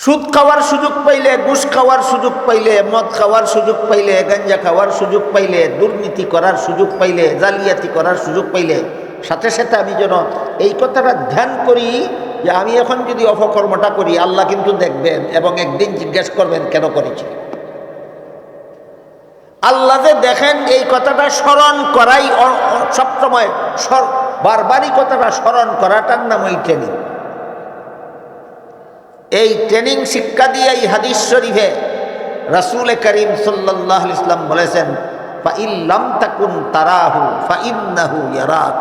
সুদ খাওয়ার সুযোগ পাইলে, ঘুষ খাওয়ার সুযোগ পাইলে, মদ খাওয়ার সুযোগ পাইলে, গাঞ্জা খাওয়ার সুযোগ পাইলে, দুর্নীতি করার সুযোগ পাইলে, জালিয়াতি করার সুযোগ পাইলে সাথে সাথে আমি যেন এই কথাটা ধ্যান করি যে আমি এখন যদি অপকর্মটা করি আল্লাহ কিন্তু দেখবেন এবং একদিন জিজ্ঞেস করবেন কেন করেছি। আল্লাহ যে দেখেন এই কথাটা স্মরণ করাই সবসময় বারবারই কথাটা স্মরণ করাটার নাম ওই ট্রেনিং। এই ট্রেনিং শিক্ষা দিয়ে এই হাদিস শরীফে রাসূল করিম সাল্লাল্লাহু আলাইহি ওয়াসাল্লাম বলেছেন, ফাইল্লাম তাকুন তারাহু ফাইন্নাহু ইয়ারাক।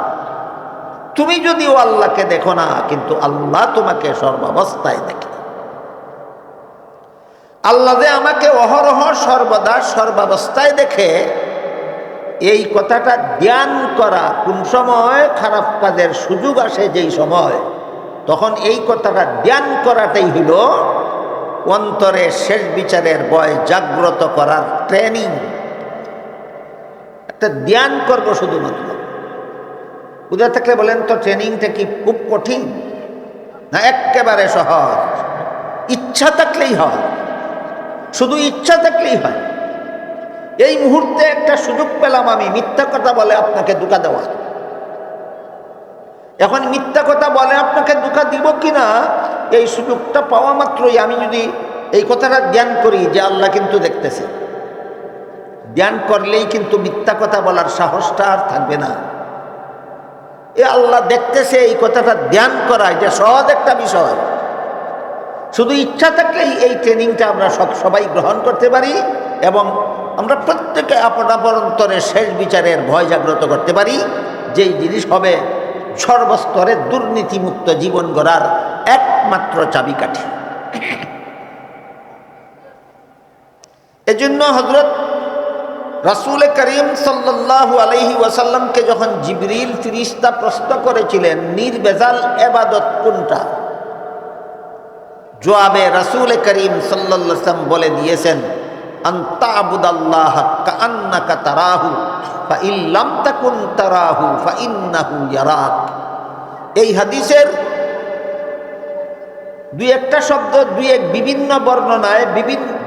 তুমি যদিও আল্লাহকে দেখো না, কিন্তু আল্লাহ তোমাকে সর্বাবস্থায় দেখে। আল্লাহ যে আমাকে অহরহ সর্বদা সর্বাবস্থায় দেখে, এই কথাটা ধ্যান করা। কোন সময় খারাপ কাজের সুযোগ আসে যেই সময়, তখন এই কথাটা ধ্যান করাটাই হইল অন্তরে শেষ বিচারের ভয় জাগ্রত করার ট্রেনিং। একটা ধ্যান করব শুধুমাত্র। বুঝা থাকলে বলেন তো ট্রেনিংটা কি খুব কঠিন না একেবারে সহজ? ইচ্ছা থাকলেই হয়, শুধু ইচ্ছা থাকলেই হয়। এই মুহূর্তে একটা সুযোগ পেলাম আমি মিথ্যা কথা বলে আপনাকে ধোঁকা দেওয়া। এখন মিথ্যা কথা বলে আপনাকে ধোঁকা দিব কিনা এই সুযোগটা পাওয়া মাত্রই আমি যদি এই কথাটা ধ্যান করি যে আল্লাহ কিন্তু দেখতেছে, ধ্যান করলেই কিন্তু মিথ্যা কথা বলার সাহসটা আর থাকবে না। এ আল্লাহ দেখতেছে, এই কথাটা ধ্যান করা এটা সহজ একটা বিষয়। শুধু ইচ্ছা থাকলেই এই ট্রেনিংটা আমরা সবাই গ্রহণ করতে পারি এবং আমরা প্রত্যেকে আপন আপন অন্তরে শেষ বিচারের ভয় জাগ্রত করতে পারি। যেই জিনিস হবে সর্বস্তরে দুর্নীতিমুক্ত জীবন গড়ার একমাত্র চাবিকাঠি। এজন্য হযরত রাসূল করিম সাল্লাল্লাহু আলাইহি ওয়াসাল্লামকে যখন জিবরিল ফেরেশতা প্রশ্ন করেছিলেন নির্ভেজাল ইবাদত কোনটা, জবাবে রাসূল করিম সাল্লাল্লাহু আলাইহি ওয়াসাল্লাম বলে দিয়েছেন, আনতা আবুদাল্লাহ কাআন্নাকা তারাহু ফাইন লাম তাকুন তারাহু ফাইন্নাহু ইয়ারাক। এই হাদিসের দুই একটা শব্দ বিভিন্ন বর্ণনায়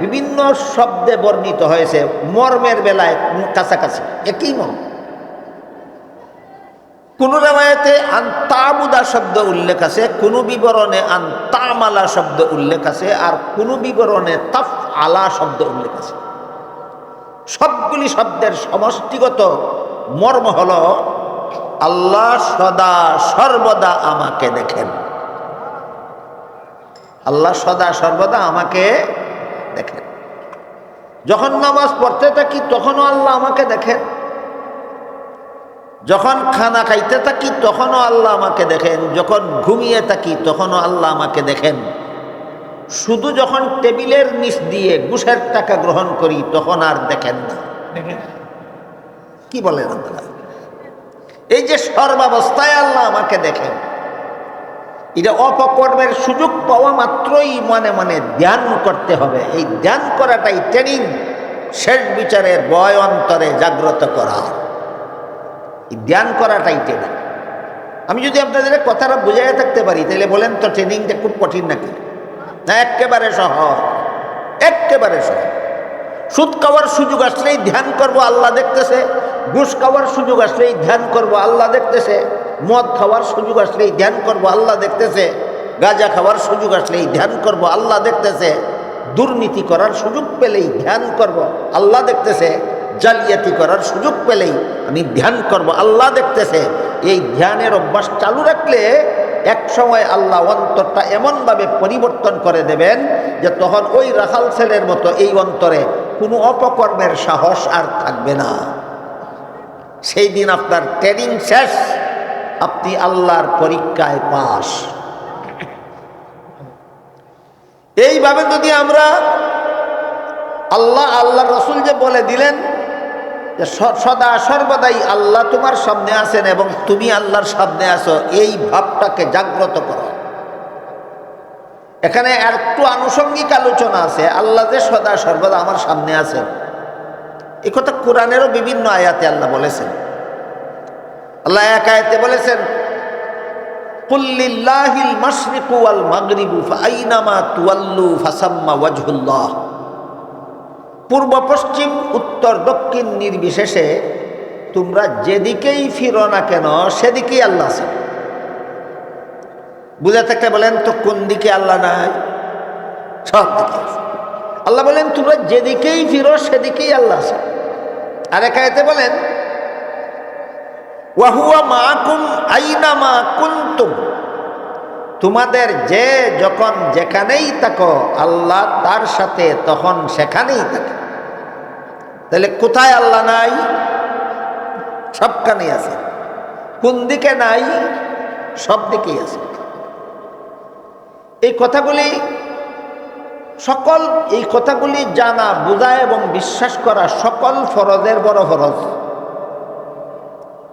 বিভিন্ন শব্দে বর্ণিত হয়েছে, মর্মের বেলায় কাছাকাছি একই মর্ম। কোন রিওয়ায়াতে আনতাবুদা শব্দ উল্লেখ আছে, কোন বিবরণে আনতামালা শব্দ উল্লেখ আছে, আর কোন বিবরণে তাফআলা শব্দ উল্লেখ আছে। সবগুলি শব্দের সমষ্টিগত মর্ম হলো আল্লাহ সদা সর্বদা আমাকে দেখেন। আল্লাহ সদা সর্বদা আমাকে দেখেন। যখন নামাজ পড়তে থাকি তখনও আল্লাহ আমাকে দেখেন, যখন খানা খাইতে থাকি তখনও আল্লাহ আমাকে দেখেন, যখন ঘুমিয়ে থাকি তখনও আল্লাহ আমাকে দেখেন। শুধু যখন টেবিলের নিচ দিয়ে ঘুষের টাকা গ্রহণ করি তখন আর দেখেন না। কি বলেন আপনারা? এই যে সর্বাবস্থায় আল্লাহ আমাকে দেখেন, এটা অপকর্মের সুযোগ পাওয়া মাত্রই মনে মনে ধ্যান করতে হবে। এই ধ্যান করাটাই ট্রেনিং, শেষ বিচারের ভয় অন্তরে জাগ্রত করা। এই ধ্যান করাটাই ট্রেনিং। আমি যদি আপনাদের কথাটা বুঝাইয়া থাকতে পারি তাহলে বলেন তো ট্রেনিংটা খুব কঠিন নাকি? না, একেবারে সহজ, একেবারে সহজ। সুদ খাওয়ার সুযোগ আসলেই ধ্যান করব আল্লাহ দেখতেছে, ঘুষ খাওয়ার সুযোগ আসলেই ধ্যান করব আল্লাহ দেখতেছে, মদ খাওয়ার সুযোগ আসলেই ধ্যান করব আল্লাহ দেখতেছে, গাঁজা খাওয়ার সুযোগ আসলেই ধ্যান করব আল্লাহ দেখতেছে, দুর্নীতি করার সুযোগ পেলেই ধ্যান করব আল্লাহ দেখতেছে, জালিয়াতি করার সুযোগ পেলেই আমি ধ্যান করব আল্লাহ দেখতেছে। এই ধ্যানের অভ্যাস চালু রাখলে এক সময় আল্লাহ অন্তরটা এমনভাবে পরিবর্তন করে দেবেন যে তখন ওই রাখাল ছেলের মতো এই অন্তরে কোনো অপকর্মের সাহস আর থাকবে না। সেই দিন আপনার ট্রেনিং শেষ, আপনি আল্লাহর পরীক্ষায় পাস। এইভাবে যদি আমরা আল্লাহ রসুল যে বলে দিলেন যে সদা সর্বদাই আল্লাহ তোমার সামনে আছেন এবং তুমি আল্লাহর সামনে আছো, এই ভাবটাকে জাগ্রত করো। এখানে আর একটু আনুষঙ্গিক আলোচনা আছে। আল্লাহ যে সদা সর্বদা আমার সামনে আছেন, এই কথা কোরআনেরও বিভিন্ন আয়াতে আল্লাহ বলেছেন। আল্লাহ এক আয়াতে বলেছেন কুল লিল্লাহিল মাশরিকু ওয়াল মাগরিবু ফাআইনামা তুওয়াল্লু ফাসাম্মা ওয়াজহুল্লাহ। পূর্ব পশ্চিম উত্তর দক্ষিণ নির্বিশেষে তোমরা যেদিকেই ফিরো না কেন সেদিকেই আল্লাহ আছেন। বুঝে থাকতে বলেন তো কোন দিকে আল্লাহ নাই? সব দিকে আছে। আল্লাহ বলেন তোমরা যেদিকেই ফিরো সেদিকেই আল্লাহ আছে। আর এক আয়াতে বলেন ওয়াহুয়া মাআকুম আইনামা কুনতুম, তোমাদের যে যখন যেখানেই থাকো আল্লাহ তার সাথে তখন সেখানেই থাকে। তাহলে কোথায় আল্লাহ নাই? সবখানেই আছে। কোন দিকে নাই? সব দিকেই আছে। এই কথাগুলি জানা, বোঝা এবং বিশ্বাস করা সকল ফরজের বড় ফরজ।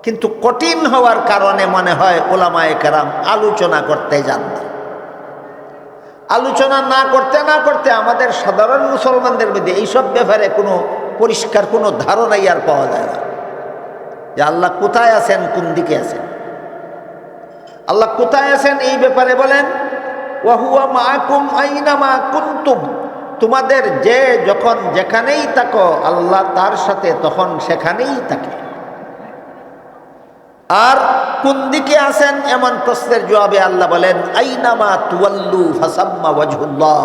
কিন্তু কঠিন হওয়ার কারণে মনে হয় উলামায়ে কেরাম আলোচনা করতে যান না। আলোচনা না করতে আমাদের সাধারণ মুসলমানদের মধ্যে এইসব ব্যাপারে কোনো পরিষ্কার কোনো ধারণাই আর পাওয়া যায় না যে আল্লাহ কোথায় আছেন, কোন দিকে আছেন। আল্লাহ কোথায় আছেন এই ব্যাপারে বলেন ওয়াহুয়া মাআকুম আইনামা কুনতুম, তোমাদের যে যখন যেখানেই থাকো আল্লাহ তার সাথে তখন সেখানেই থাকে। আর কোন দিকে আছেন এমন প্রশ্নের জবাবে আল্লাহ বলেন আইনামা তুওয়াল্লু ফাসাম্মা ওয়াজহুল্লাহ,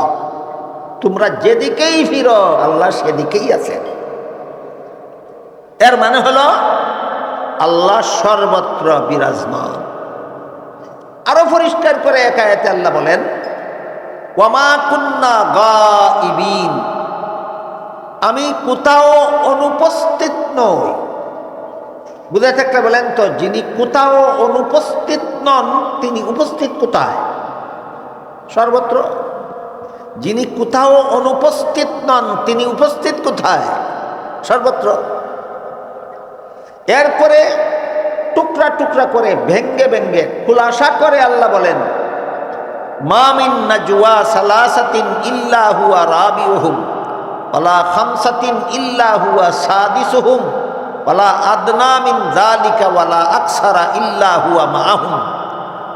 তোমরা যেদিকেই ফিরো আল্লাহ সেদিকেই আছেন। এর মানে হলো আল্লাহ সর্বত্র বিরাজমান। আরো পরিষ্কার করে এক আয়াতে আল্লাহ বলেন ওয়ামা কুন্না গাইবিন, আমি কোথাও অনুপস্থিত নই। বুঝে থাকলে বলেন তো যিনি কোথাও অনুপস্থিত নন তিনি উপস্থিত কোথায়? সর্বত্র। যিনি কোথাও অনুপস্থিত নন তিনি উপস্থিত কোথায়? সর্বত্র। এরপরে টুকরা টুকরা করে ভেঙ্গে ভেঙ্গে খুলাসা করে আল্লাহ বলেন মা মিন নাজওয়া সালাসাতিন ইল্লা হুয়া রাবিউহুম ওয়ালা খামসাতিন ইল্লা হুয়া সাদিসুহুম ওয়ালা আদনা মিন যালিকা ওয়ালা আকসারা ইল্লা হুয়া মাআহুম।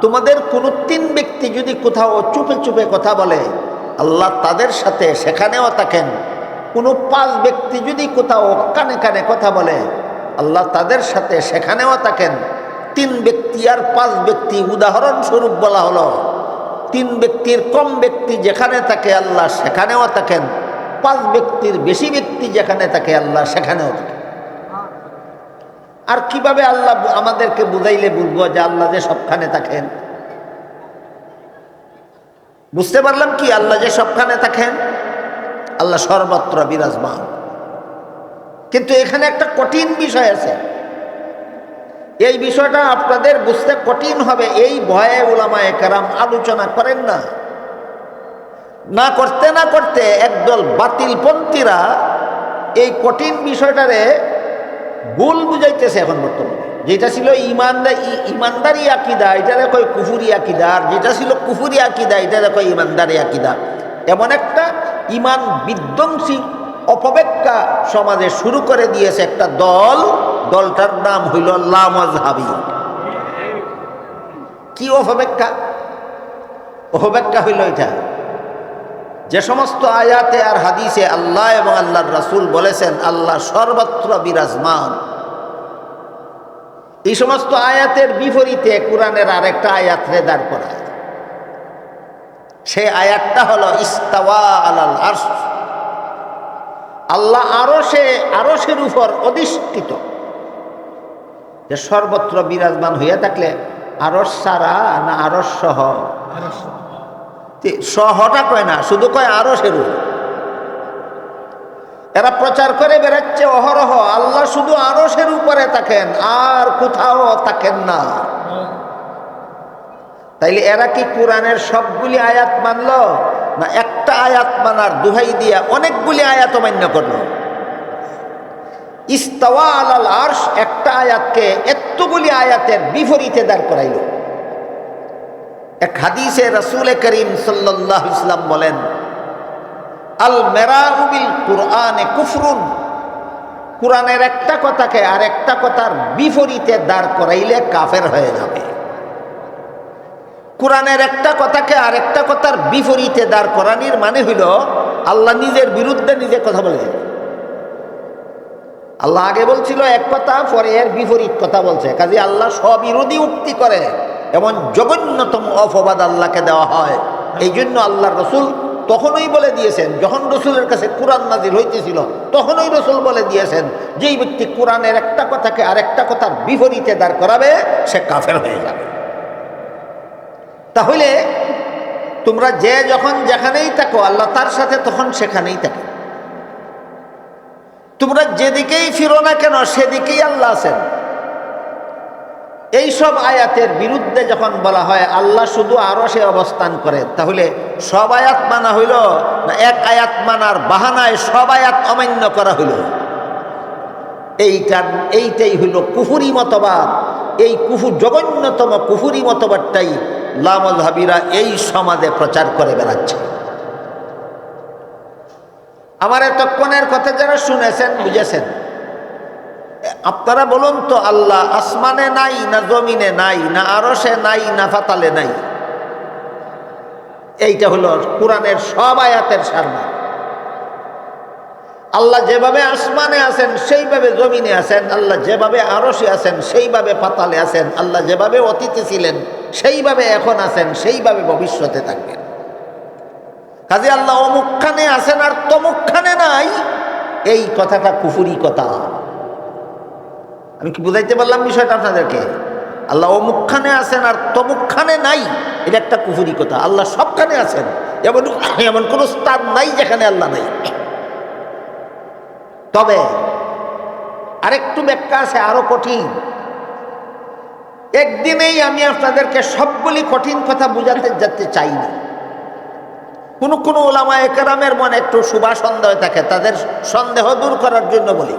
তোমাদের কোন তিন ব্যক্তি যদি কোথাও চুপে চুপে কথা বলে আল্লাহ তাদের সাথে সেখানেও থাকেন। কোনো পাঁচ ব্যক্তি যদি কোথাও কানে কানে কথা বলে আল্লাহ তাদের সাথে সেখানেও থাকেন। তিন ব্যক্তি আর পাঁচ ব্যক্তি উদাহরণস্বরূপ বলা হলো। তিন ব্যক্তির কম ব্যক্তি যেখানে থাকে আল্লাহ সেখানেও থাকেন, পাঁচ ব্যক্তির বেশি ব্যক্তি যেখানে থাকে আল্লাহ সেখানেও থাকে। আর কিভাবে আল্লাহ আমাদেরকে বুঝাইলে বুঝবো যে আল্লাহ যে সবখানে থাকেন? বুঝতে পারলাম কি আল্লাহ যে সবখানে থাকেন? আল্লাহ সর্বত্র বিরাজমান। কিন্তু এখানে একটা কঠিন বিষয় আছে। এই বিষয়টা আপনাদের বুঝতে কঠিন হবে, এই ভয়ে উলামায়ে কেরাম আলোচনা করেন না। না করতে একদল বাতিলপন্থীরা এই কঠিন বিষয়টারে ভুল বুঝাইতেছে এখন বর্তমানে। যেটা ছিল ইমানদারি আকিদা এটারে কয় কুফুরি আকিদা, আর যেটা ছিল কুফুরি আকিদা এটারে কয় ইমানদারি আকিদা। এমন একটা ইমান বিধ্বংসী অপব্যাখ্যা সমাজে শুরু করে দিয়েছে একটা দল। দলটার নাম হইল লামাযহাবী। কি অপব্যাখ্যা? অপব্যাখ্যা হইল এটা যে সমস্ত আয়াতে আর হাদিসে আল্লাহ এবং আল্লাহর রাসূল বলেছেন আল্লাহ সর্বত্র বিরাজমান, এই সমস্ত আয়াতের বিপরীতে কোরআনের আরেকটা আয়াত দাঁড় করায়। সেই আয়াতটা হলো ইস্তাওয়া আলাল আরশ, আল্লাহ আরশের উপর অধিষ্ঠিত। যে সর্বত্র বিরাজমান হইয়া থাকলে আরশ ছাড়া না আরশ সহ? সহটা কয় না, শুধু কয় আরশের উপর। এরা প্রচার করে বেড়াচ্ছে অহরহ আল্লাহ শুধু আরশের উপরে থাকেন আর কোথাও থাকেন না। তাইলে এরা কি কোরআনের সবগুলি আয়াত মানল, না একটা আয়াত মানার দুহাই দিয়া অনেকগুলি আয়াত মান্য করলো? ইস্তাওয়া আলাল আরশ একটা আয়াতকে এতগুলি আয়াতের বিপরীতে দাঁড় করাইল। এক হাদিসে রাসূল করিম সাল্লাল্লাহু আলাইহি ওয়াসাল্লাম বলেন আল মেরাউ বিল কুরআনে কুফরুন, কোরআনের একটা কথাকে আর একটা কথার বিপরীতে দাঁড় করাইলে কাফের হয়ে যাবে। কোরআনের একটা কথাকে আরেকটা কথার বিপরীতে দাঁড় করানির মানে হইল আল্লাহ নিজের বিরুদ্ধে নিজে কথা বলে। আল্লাহ আগে বলছিল এক কথা, পরে এর বিপরীত কথা বলছে। কাজে আল্লাহ স্ববিরোধী উক্তি করে, এমন জঘন্যতম অপবাদ আল্লাহকে দেওয়া হয়। এই জন্য আল্লাহর রসুল তখনই বলে দিয়েছেন, যখন রসুলের কাছে কোরআন নাজিল হইতেছিল তখনই রসুল বলে দিয়েছেন, যেই ব্যক্তি কোরআনের একটা কথাকে আরেকটা কথার বিপরীতে দাঁড় করাবে সে কাফের হয়ে যাবে। তাহলে তোমরা যে যখন যেখানেই থাকো আল্লাহ তার সাথে তখন সেখানেই থাকে। তোমরা যেদিকেই ফিরো না কেন সেদিকেই আল্লাহ আছেন। এইসব আয়াতের বিরুদ্ধে যখন বলা হয় আল্লাহ শুধু আরশে অবস্থান করেন, তাহলে সব আয়াত মানা হইল না এক আয়াত মানার বাহানায় সব আয়াত অমান্য করা হইল? এইটাই হইল কুফুরি মতবাদ। এই জঘন্যতম কুফুরি মতবাদটাই লামাযহাবীরা এই সমাজে প্রচার করে বেড়াচ্ছে। আমার এতক্ষণের কথা যারা শুনেছেন বুঝেছেন, আপনারা বলুন তো, আল্লাহ আসমানে নাই না জমিনে নাই না আরশে নাই না ফাতালে নাই? এইটা হলো কোরআনের সব আয়াতের সারমা। আল্লাহ যেভাবে আসমানে আছেন সেইভাবে জমিনে আছেন, আল্লাহ যেভাবে আরশে আছেন সেইভাবে পাতালে আছেন, আল্লাহ যেভাবে অতীতে ছিলেন সেইভাবে এখন আছেন, সেইভাবে ভবিষ্যতে থাকবেন। কাজে আল্লাহ অমুকখানে আছেন আর তমুকখানে নাই, এই কথাটা কুফুরি কথা। আমি কি বুঝাইতে পারলাম বিষয়টা আপনাদেরকে? আল্লাহ অমুকখানে আছেন আর তমুকখানে নাই, এটা একটা কুফুরি কথা। আল্লাহ সবখানে আছেন, এমন কোনো স্থান নাই যেখানে আল্লাহ নাই। তবে আরেকটু ব্যাখ্যা আছে, আরো কঠিন। একদিনেই আমি আপনাদেরকে সবগুলি কঠিন কথা বুঝাতে যেতে চাই না। কোন ওলামায়ে কেরামের মনে একটু শুভা সন্দেহ থাকে, তাদের সন্দেহ দূর করার জন্য বলি,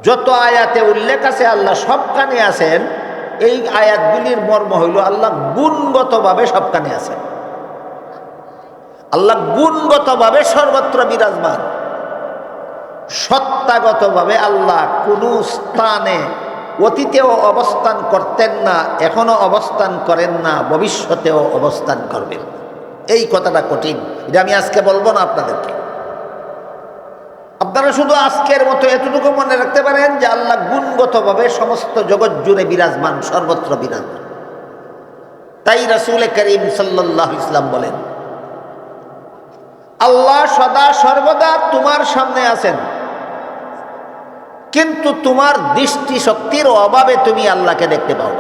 যত আয়াতে উল্লেখ আছে আল্লাহ সবখানে আছেন, এই আয়াতগুলির মর্ম হইল আল্লাহ গুণগতভাবে সবখানে আছেন। আল্লাহ গুণগতভাবে সর্বত্র বিরাজমান। সত্তাগতভাবে আল্লাহ কোন স্থানে অতীতেও অবস্থান করতেন না, এখনো অবস্থান করেন না, ভবিষ্যতেও অবস্থান করবেন। এই কথাটা কঠিন, এটা আমি আজকে বলবো না আপনাদেরকে। আপনারা শুধু আজকের মতো এতটুকু মনে রাখতে পারেন যে আল্লাহ গুণগতভাবে সমস্ত জগৎ জুড়ে বিরাজমান, সর্বত্র বিরাজমান। তাই রাসূল করিম সাল্লাল্লাহু আলাইহি ওয়াসাল্লাম বলেন, আল্লাহ সদা সর্বদা তোমার সামনে আছেন, কিন্তু তোমার দৃষ্টি শক্তির অভাবে তুমি আল্লাহকে দেখতে পাও।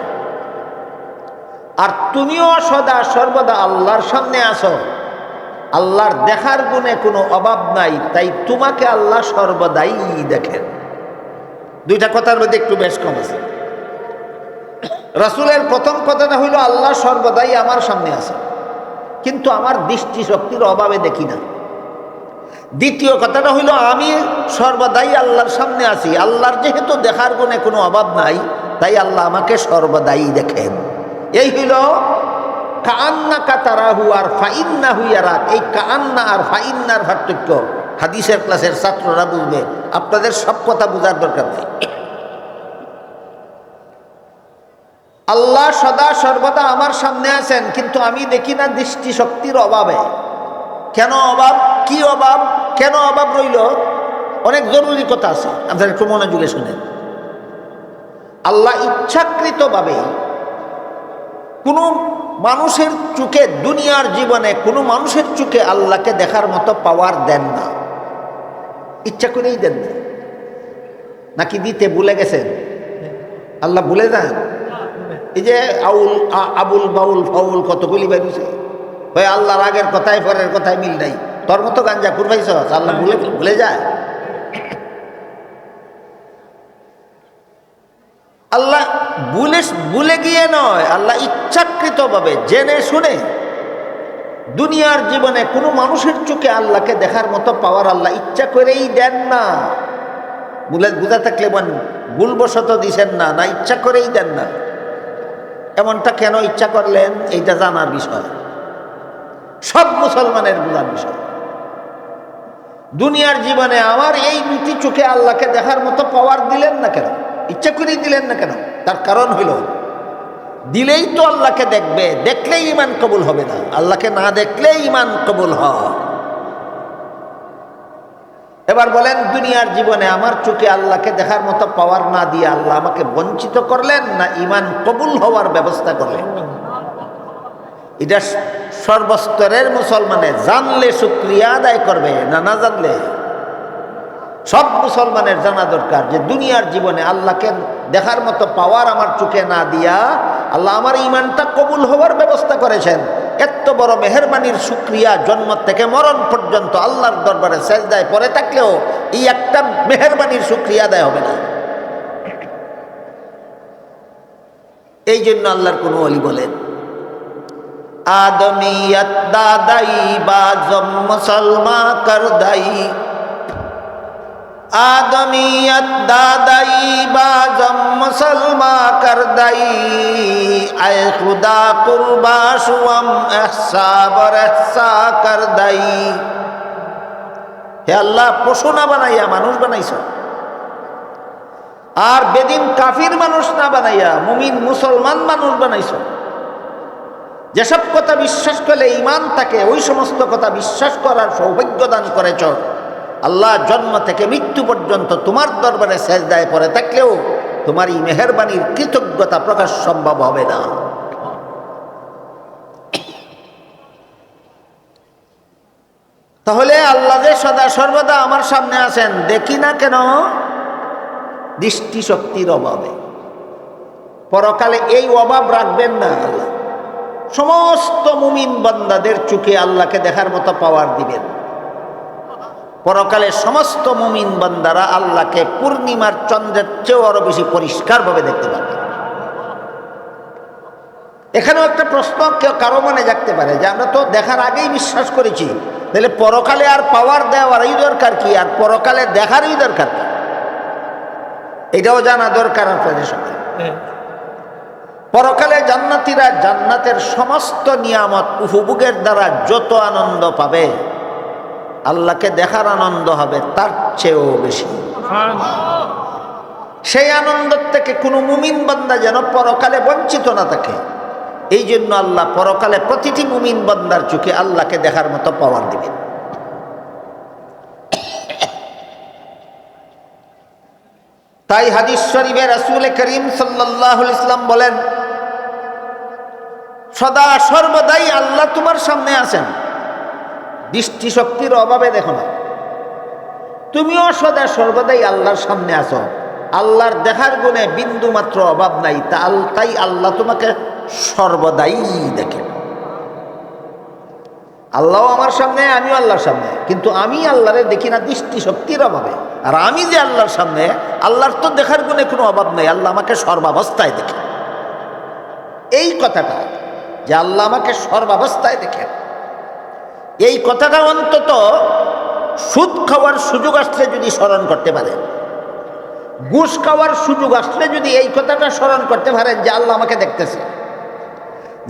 আর তুমিও সদা সর্বদা আল্লাহর সামনে আছো, আল্লাহর দেখার গুণে কোনো অভাব নাই, তাই তোমাকে আল্লাহ সর্বদাই দেখেন। দুইটা কথার মধ্যে একটু বেশ কম আছে। রাসূলের প্রথম কথাটা হইল আল্লাহ সর্বদাই আমার সামনে আছে, কিন্তু আমার দৃষ্টি শক্তির অভাবে দেখি না। দ্বিতীয় কথাটা হইল আমি সর্বদাই আল্লাহর সামনে আছি, আল্লাহর যেহেতু দেখার গুণে কোনো অভাব নাই, তাই আল্লাহ আমাকে সর্বদাই দেখেন। এই হইল কাআন্নাকা তারাহু আর ফাইন্নাহু ইয়ারাক। এই কাআন্না আর ফাইন্নার পার্থক্য হাদিসের ক্লাসের ছাত্ররা বুঝবে, আপনাদের সব কথা বোঝার দরকার নেই। আল্লাহ সদা সর্বদা আমার সামনে আছেন, কিন্তু আমি দেখি না দৃষ্টি শক্তির অভাবে। কেন অভাব? কি অভাব? কেন অভাব রইল? অনেক জরুরি কথা আছে, আপনারা একটু মনোযোগে শুনেন। আল্লাহ ইচ্ছাকৃতভাবে কোনো মানুষের চোখে, দুনিয়ার জীবনে কোনো মানুষের চোখে আল্লাহকে দেখার মতো পাওয়ার দেন না, ইচ্ছা করেই দেন না। নাকি দিতে ভুলে গেছেন? আল্লাহ ভুলে যান? এই যে আবুল বাউল ফাউল কতগুলি বেরিয়েছে, ওই আল্লাহর আগের কথায় পরের কথায় মিল নাই। তোর মতো গাঞ্জা কুরবাইছ, আল্লাহ ভুলে যায়? আল্লাহ ভুলে গিয়ে নয়, আল্লাহ ইচ্ছাকৃতভাবে জেনে শুনে দুনিয়ার জীবনে কোনো মানুষের চোখে আল্লাহকে দেখার মতো পাওয়ার আল্লাহ ইচ্ছা করেই দেন না। বুঝা থাকলে ভুলবশত দিছেন না, না ইচ্ছা করেই দেন না। এমনটা কেন ইচ্ছা করলেন এইটা জানার বিষয়, সব মুসলমানের বোঝার বিষয়। দুনিয়ার জীবনে আমার এই দুটি চোখে আল্লাহকে দেখার মতো পাওয়ার দিলেন না কেন? ইচ্ছা করেই দিলেন না কেন? তার কারণ হইল দিলেই তো আল্লাহকে দেখবে, দেখলেই ঈমান কবুল হবে না। আল্লাহকে না দেখলে ঈমান কবুল হয়। এবার বলেন, দুনিয়ার জীবনে আমার চোখে আল্লাহকে দেখার মতো পাওয়ার না দিয়ে আল্লাহ আমাকে বঞ্চিত করলেন না ঈমান কবুল হওয়ার ব্যবস্থা করলেন? এটা সর্বস্তরের মুসলমানে জানলে শুকরিয়া আদায় করবে, না না জানলে? সব মুসলমানের জানা দরকার যে দুনিয়ার জীবনে আল্লাহকে দেখার মতো পাওয়ার আমার চোখে না দিয়া আল্লাহ আমার ঈমানটা কবুল হওয়ার ব্যবস্থা করেছেন। এত বড় মেহেরবানির শুকরিয়া জন্ম থেকে মরণ পর্যন্ত আল্লাহর দরবারে সেজদায় পড়ে থাকলেও এই একটা মেহেরবানির শুকরিয়া আদায় হবে না। এই জন্য আল্লাহর কোন ওলি বলেন, আদমিয়ত দাদাই বাজম মুসলমা করদাই, आदमियत दादाई बाजम मुसलमा कर दई, आए खुदा कुर्बा शुअम एहसा बर एहसा कर दई। হে আল্লাহ, পশু না বানাইয়া মানুষ বানাইছ, আর বেদিন কাফির মানুষ না বানাইয়া মুমিন মুসলমান মানুষ বানাইছ। যেসব কথা বিশ্বাস করলে ঈমান থাকে ওই সমস্ত কথা বিশ্বাস করার সৌভাগ্য দান করেছ। আল্লাহ, জন্ম থেকে মৃত্যু পর্যন্ত তোমার দরবারে সেজদায় পড়ে থাকলেও তোমার এই মেহেরবানির কৃতজ্ঞতা প্রকাশ সম্ভব হবে না। তাহলে আল্লাহ যে সদা সর্বদা আমার সামনে আছেন, দেখি না কেন? দৃষ্টিশক্তির অভাবে। পরকালে এই অভাব রাখবেন না আল্লাহ। সমস্ত মুমিন বান্দাদের চোখে আল্লাহকে দেখার মতো পাওয়ার দিবেন। পরকালে সমস্ত মুমিন বান্দারা আল্লাহকে পূর্ণিমার চন্দ্রের চেয়েও আরো বেশি পরিষ্কারভাবে দেখতে পাবে। এখানেও একটা প্রশ্ন কারো মনে জাগতে পারে যে আমরা তো দেখার আগেই বিশ্বাস করেছি, তাহলে পরকালে আর পাওয়ার দেওয়ারই দরকার কি, আর পরকালে দেখারই দরকার কি? এটাও জানা দরকার আপনাদের সঙ্গে। পরকালে জান্নাতীরা জান্নাতের সমস্ত নিয়ামত উপভোগের দ্বারা যত আনন্দ পাবে, আল্লাহকে দেখার আনন্দ হবে তার চেয়েও বেশি। সেই আনন্দ থেকে কোনো মুমিন বান্দা যেন পরকালে বঞ্চিত না থাকে, এই জন্য আল্লাহ পরকালে প্রতিটি মুমিন বান্দার চোখে আল্লাহকে দেখার মতো পাওয়ার দিবেন। তাই হাদিস শরীফে রাসূল করিম সাল্লাল্লাহু আলাইহি ওয়াসাল্লাম বলেন, সদা সর্বদাই আল্লাহ তোমার সামনে আছেন। দৃষ্টিশক্তির অভাবে দেখো না, তুমিও সদা সর্বদাই আল্লাহর সামনে আছো। আল্লাহর দেখার গুণে বিন্দু মাত্র অভাব নাই, তাই আল্লাহ তোমাকে সর্বদাই দেখেন। আল্লাহ আমার সামনে, আমিও আল্লাহর সামনে, কিন্তু আমি আল্লাহরে দেখি না দৃষ্টিশক্তির অভাবে। আর আমি যে আল্লাহর সামনে, আল্লাহর তো দেখার গুণে কোনো অভাব নেই, আল্লাহ আমাকে সর্বাবস্থায় দেখেন। এই কথাটা যে আল্লাহ আমাকে সর্বাবস্থায় দেখেন, এই কথাটা অন্তত সুদ খাওয়ার সুযোগ আসলে যদি স্মরণ করতে পারেন, ঘুষ খাওয়ার সুযোগ আসলে যদি এই কথাটা স্মরণ করতে পারেন যে আল্লাহ আমাকে দেখতেছে,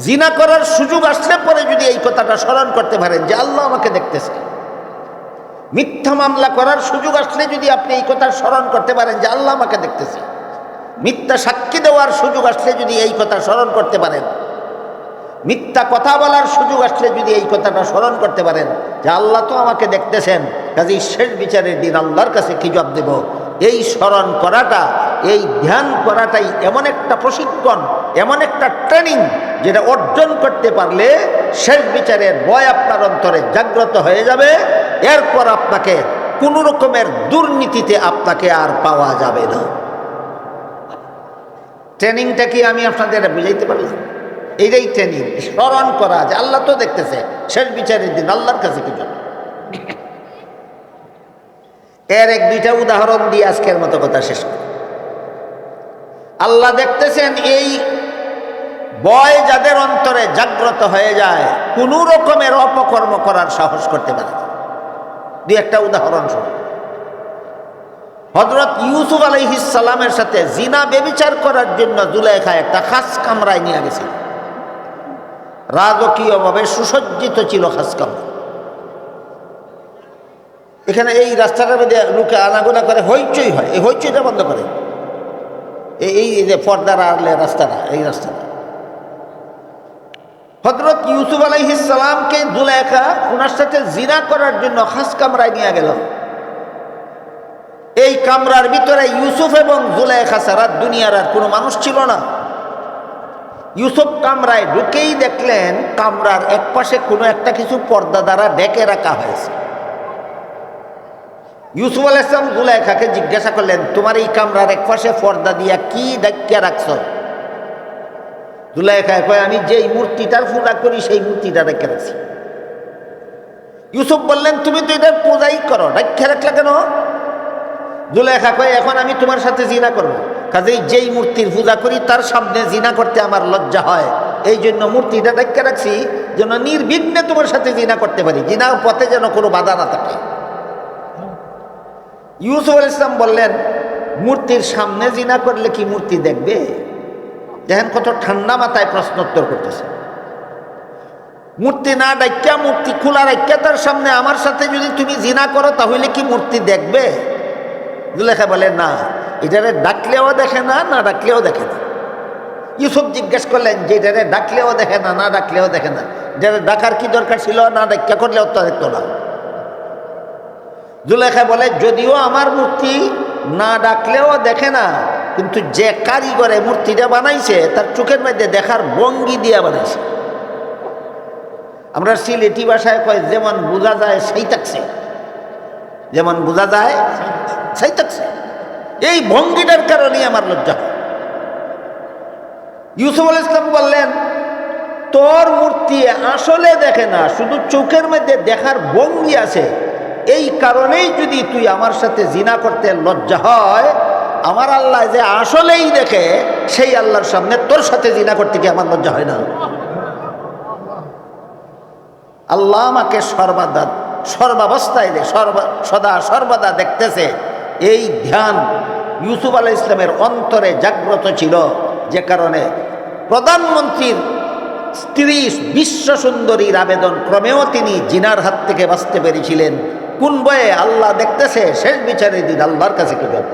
জিনা করার সুযোগ আসলে পরে যদি এই কথাটা স্মরণ করতে পারেন যে আল্লাহ আমাকে দেখতেছে, মিথ্যা মামলা করার সুযোগ আসলে যদি আপনি এই কথা স্মরণ করতে পারেন যে আল্লাহ আমাকে দেখতেছে, মিথ্যা সাক্ষী দেওয়ার সুযোগ আসলে যদি এই কথা স্মরণ করতে পারেন, মিথ্যা কথা বলার সুযোগ আসলে যদি এই কথাটা স্মরণ করতে পারেন যে আল্লাহ তো আমাকে দেখতেছেন, কাজেই শেষ বিচারের দিন আল্লাহর কাছে কি জবাব দেব, এই স্মরণ করাটা, এই ধ্যান করাটাই এমন একটা প্রশিক্ষণ, এমন একটা ট্রেনিং, যেটা অর্জন করতে পারলে শেষ বিচারের ভয় আপনার অন্তরে জাগ্রত হয়ে যাবে। এরপর আপনাকে কোনো রকমের দুর্নীতিতে আপনাকে আর পাওয়া যাবে না। ট্রেনিংটা কি আমি আপনাদের বুঝাইতে পারলাম? এইটাই ট্রেনিং, স্মরণ করা যে আল্লাহ তো দেখতেছে, শেষ বিচারের দিন আল্লাহর কাছে কি জন্য। এর এক দুইটা উদাহরণ দিয়ে আজকের মতো কথা শেষ করি। আল্লাহ দেখতেছেন, এই ভয় যাদের অন্তরে জাগ্রত হয়ে যায়, কোনো রকমের অপকর্ম করার সাহস করতে পারে না। দুই একটা উদাহরণ শুনুন। হযরত ইউসুফ আলাইহিস সালামের সাথে জিনা বেবিচার করার জন্য জুলাইখা একটা খাস কামরায় নিয়ে গেছিল। রাজকীয়ভাবে সুসজ্জিত ছিল খাস কামরা। এখানে এই রাস্তাটার মধ্যে লোকে আনাগোনা করে, হইচই হয়, এই হইচইটা বন্ধ করে। এই যে পর্দার আড়লে রাস্তাটা, এই রাস্তাটা হযরত ইউসুফ আলাইহিস সালামকে জুলাইখা ওনার সাথে জিনা করার জন্য খাস কামরায় নিয়ে গেল। এই কামরার ভিতরে ইউসুফ এবং জুলাইখা ছাড়া দুনিয়ার আর কোনো মানুষ ছিল না। ইউসুফ কামরায় ঢুকেই দেখলেন কামরার একপাশে কোনো একটা কিছু পর্দা দ্বারা ঢেকে রাখা হয়েছে। ইউসুফ আলাইহিস সালাম জুলাইখাকে জিজ্ঞাসা করলেন, তোমার এই কামরার একপাশে পর্দা দিয়া কি ঢেকে রাখছ? জুলাইখা কয়, আমি যেই মূর্তিটার পূজা করি সেই মূর্তিটা ঢেকে রাখছি। ইউসুফ বললেন, তুমি তো এটার পূজাই করো, ঢেকে রাখলে কেন? জুলাইখা কয়, এখন আমি তোমার সাথে জিনা করবো, কাজেই যেই মূর্তির পূজা করি তার সামনে জিনা করতে আমার লজ্জা হয়, এই জন্য মূর্তিটা ঢেকে রাখছি যেন নির্বিঘ্নে তোমার সাথে জিনা করতে পারি, জিনার পথে যেন কোনো বাধা না থাকে। ইউসুফ আলাইহিস সালাম বললেন, মূর্তির সামনে জিনা করলে কি মূর্তি দেখবে? দেখেন কত ঠান্ডা মাথায় প্রশ্নোত্তর করতেছে। মূর্তি না ডাক্যা, মূর্তি খোলা রাখা তার সামনে আমার সাথে যদি তুমি জিনা করো তাহলে কি মূর্তি দেখবে? জুলাইখা বলে, না, এটারে ডাকলেও দেখে না, না ডাকলেও দেখে না। ইউসুফ জিজ্ঞেস করলেন যে এটারে ডাকলেও দেখে না, না ডাকলেও দেখে না, এটারে ডাকার কি দরকার ছিল? না ডাক্যা করলেও তো দেখতো না। জুলাইখা বলে, যদিও আমার মূর্তি না ডাকলেও দেখে না, কিন্তু যে কারিগরে মূর্তিটা বানাইছে তার চোখের মধ্যে দেখার ভঙ্গি দিয়ে বানাইছে। আমরা সিলেটি ভাষায় কয়, যেমন বোঝা যায় সেই থাকছে, যেমন বোঝা যায় সেই থাকছে। এই ভঙ্গিটার কারণেই আমার লজ্জা। ইউসুফ আলাইহিস সালাম বললেন, তোর মূর্তি আসলে দেখে না, শুধু চোখের মধ্যে দেখার ভঙ্গি আছে, এই কারণেই যদি তুই আমার সাথে জিনা করতে লজ্জা হয়, আমার আল্লাহ যে আসলেই দেখে সেই আল্লাহর সামনে তোর সাথে জিনা করতে কি আমার লজ্জা হয় না? আল্লাহ আমাকে সর্বাবস্থায় সদা সর্বদা দেখতেছে, এই ধ্যান ইউসুফ আলাইহিস সালামের অন্তরে জাগ্রত ছিল, যে কারণে প্রধানমন্ত্রীর স্ত্রী বিশ্ব সুন্দরীর আবেদন ক্রমেও তিনি জিনার হাত থেকে বাঁচতে পেরেছিলেন। কোন বয়ে? আল্লাহ দেখতেছে, শেষ বিচারের দিন আল্লাহর কাছে কি যাবে?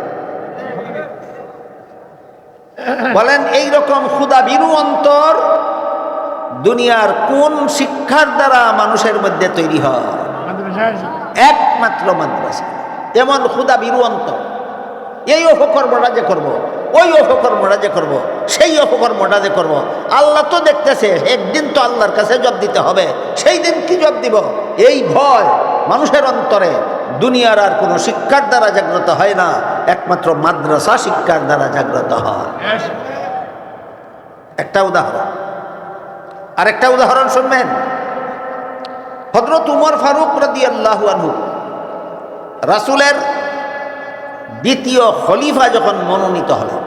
বলেন, এইরকম ক্ষুধাভীরু অন্তর দুনিয়ার কোন শিক্ষার দ্বারা মানুষের মধ্যে তৈরি হয়? একমাত্র মাদ্রাসা। এমন ক্ষুধাভীরু অন্তর, এই অপকর্মটা যে করব, ওই অপকর্মটা যে করব, সেই অপকর্মটা যে করব, আল্লাহ তো দেখতেছে, একদিন তো আল্লাহর কাছে জবাব দিতে হবে, সেই দিন কি জবাব দিব? এই ভয় মানুষের অন্তরে দুনিয়ার আর কোনো শিক্ষার দ্বারা জাগ্রত হয় না, একমাত্র মাদ্রাসা শিক্ষার দ্বারা জাগ্রত হয়। একটা উদাহরণ, আরেকটা উদাহরণ শুনবেন। হযরত উমর ফারুক রাদিয়াল্লাহু আনহু রাসূলের দ্বিতীয় খলিফা যখন মনোনীত হলেন,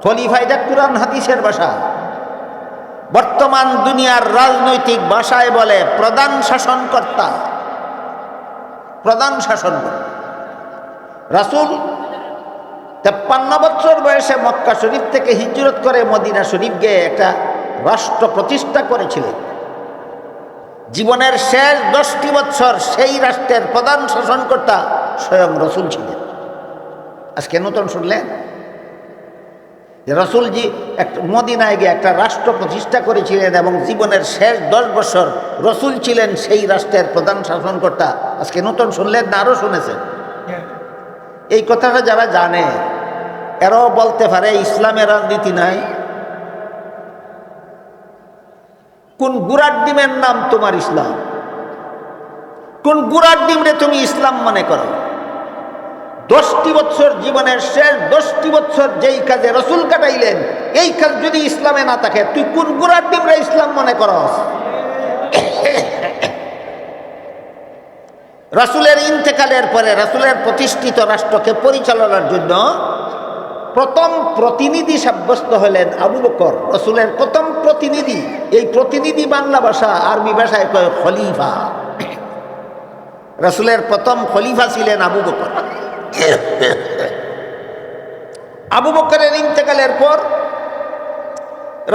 খলিফা এটা কুরআন হাদিসের ভাষা, বর্তমান দুনিয়ার রাজনৈতিক ভাষায় বলে প্রধান শাসনকর্তা, প্রধান শাসনকর্তা। রাসূল 53 বছর বয়সে মক্কা শরীফ থেকে হিজরত করে মদিনা শরীফ গিয়ে একটা রাষ্ট্র প্রতিষ্ঠা করেছিলেন। জীবনের শেষ 10টি বছর সেই রাষ্ট্রের প্রধান শাসনকর্তা স্বয়ং রাসূল ছিলেন। আজকে নতুন শুনলেন যে রাসূলজি মদিনায় গিয়ে একটা রাষ্ট্র প্রতিষ্ঠা করেছিলেন এবং জীবনের শেষ 10 বছর রাসূল ছিলেন সেই রাষ্ট্রের প্রধান শাসনকর্তা। আজকে নতুন শুনলেন না আরও শুনেছেন? এই কথাটা যারা জানে এরাও বলতে পারে ইসলামের রাজনীতি নাই। কোন গুড়ার ডিমের নাম তোমার ইসলাম? কোন গুড়ার ডিমরে তুমি ইসলাম মনে করো? 10টি বছর জীবনের শেষ 10টি বছর যেই কাজে রাসূল কাটাইলেন, এই কাজ যদি ইসলামে না থাকে তুই কোন গুড়ার ডিমরে ইসলাম মনে করস? রাসূলের ইন্তেকালের পরে রাসূলের প্রতিষ্ঠিত রাষ্ট্রকে পরিচালনার জন্য প্রথম প্রতিনিধি সাব্যস্ত হলেন আবু বকর, রাসূলের প্রথম প্রতিনিধি। এই প্রতিনিধি বাংলা ভাষা, আরবি ভাষায় কয় খলিফা। রাসূলের প্রথম খলিফা ছিলেন আবু বকর। আবু বকরের ইন্তেকালের পর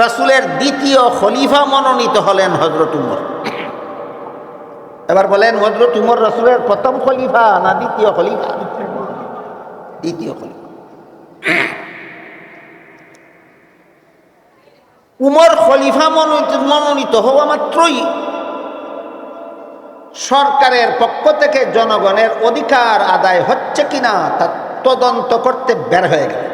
রাসূলের দ্বিতীয় খলিফা মনোনীত হলেন হযরত উমর। এবার বলেন, হযরত উমর রাসূলের প্রথম খলিফা না দ্বিতীয় খলিফা? দ্বিতীয় খলিফা। উমর খলিফা মনোনীত হওয়া মাত্রই সরকারের পক্ষ থেকে জনগণের অধিকার আদায় হচ্ছে কিনা তা তদন্ত করতে বের হয়ে গেল।